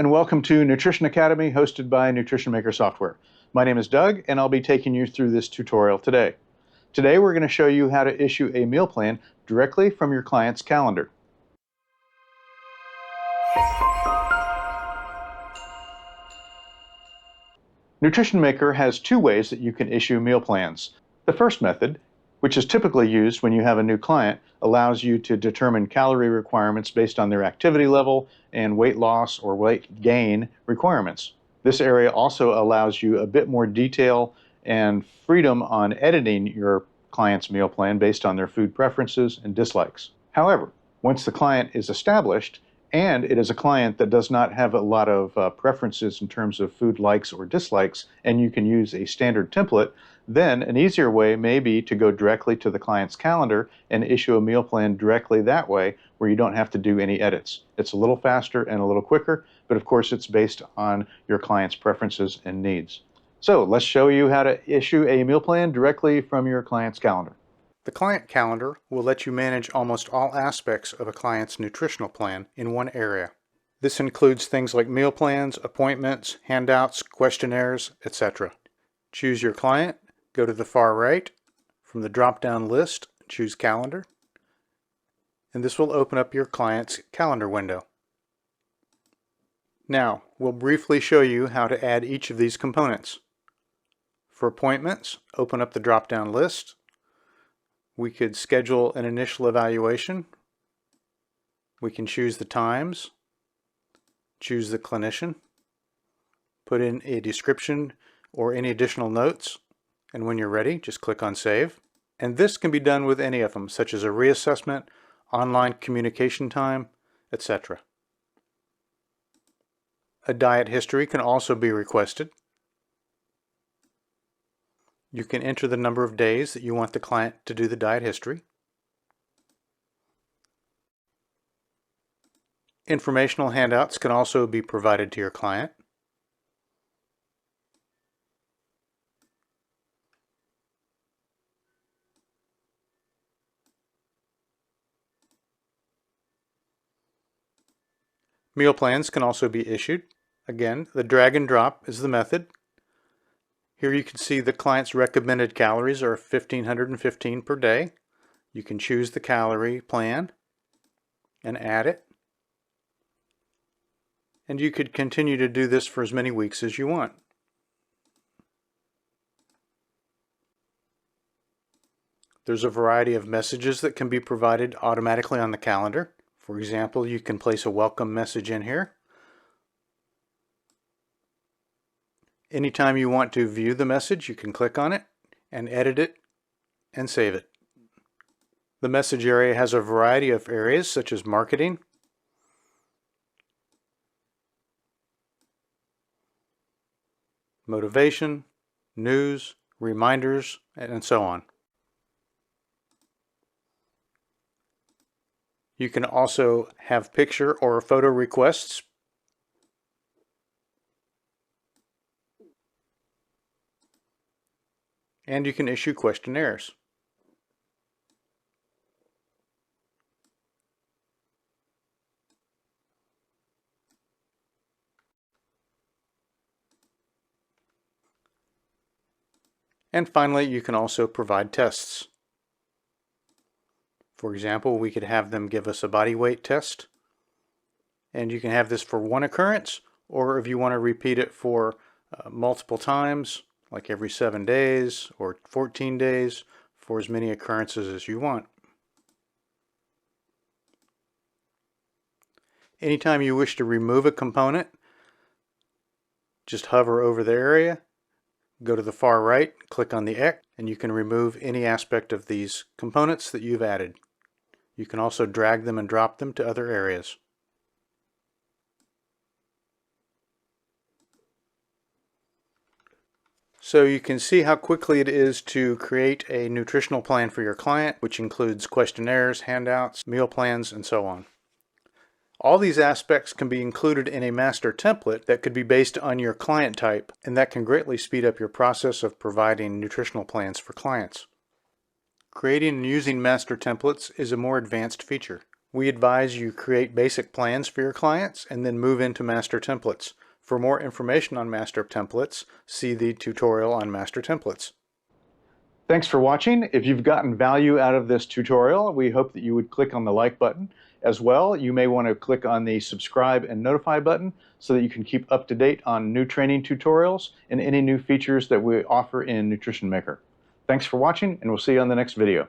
and welcome to Nutrition Academy, hosted by Nutrition Maker Software. My name is Doug, and I'll be taking you through this tutorial today. Today we're going to show you how to issue a meal plan directly from your client's calendar. Nutrition Maker has two ways that you can issue meal plans. The first method, which is typically used when you have a new client, allows you to determine calorie requirements based on their activity level and weight loss or weight gain requirements. This area also allows you a bit more detail and freedom on editing your client's meal plan based on their food preferences and dislikes. However, once the client is established, and it is a client that does not have a lot of preferences in terms of food likes or dislikes, and you can use a standard template, then an easier way may be to go directly to the client's calendar and issue a meal plan directly that way, where you don't have to do any edits. It's a little faster and a little quicker, but of course it's based on your client's preferences and needs. So let's show you how to issue a meal plan directly from your client's calendar. The client calendar will let you manage almost all aspects of a client's nutritional plan in one area. This includes things like meal plans, appointments, handouts, questionnaires, etc. Choose your client, go to the far right. From the drop-down list, choose Calendar, and this will open up your client's calendar window. Now, we'll briefly show you how to add each of these components. For appointments, open up the drop-down list. We could schedule an initial evaluation. We can choose the times, choose the clinician, put in a description or any additional notes, and when you're ready, just click on Save. And this can be done with any of them, such as a reassessment, online communication time, etc. A diet history can also be requested. You can enter the number of days that you want the client to do the diet history. Informational handouts can also be provided to your client. Meal plans can also be issued. Again, the drag and drop is the method. Here you can see the client's recommended calories are 1,515 per day. You can choose the calorie plan and add it. And you could continue to do this for as many weeks as you want. There's a variety of messages that can be provided automatically on the calendar. For example, you can place a welcome message in here. Anytime you want to view the message, you can click on it and edit it and save it. The message area has a variety of areas such as marketing, motivation, news, reminders, and so on. You can also have picture or photo requests. And you can issue questionnaires. And finally, you can also provide tests. For example, we could have them give us a body weight test. And you can have this for one occurrence, or if you want to repeat it for multiple times, like every 7 days or 14 days, for as many occurrences as you want. Anytime you wish to remove a component, just hover over the area, go to the far right, click on the X, and you can remove any aspect of these components that you've added. You can also drag them and drop them to other areas. So you can see how quickly it is to create a nutritional plan for your client, which includes questionnaires, handouts, meal plans, and so on. All these aspects can be included in a master template that could be based on your client type, and that can greatly speed up your process of providing nutritional plans for clients. Creating and using master templates is a more advanced feature. We advise you create basic plans for your clients and then move into master templates. For more information on master templates, see the tutorial on master templates. Thanks for watching. If you've gotten value out of this tutorial, we hope that you would click on the like button. As well, you may want to click on the subscribe and notify button so that you can keep up to date on new training tutorials and any new features that we offer in Nutrition Maker. Thanks for watching, and we'll see you on the next video.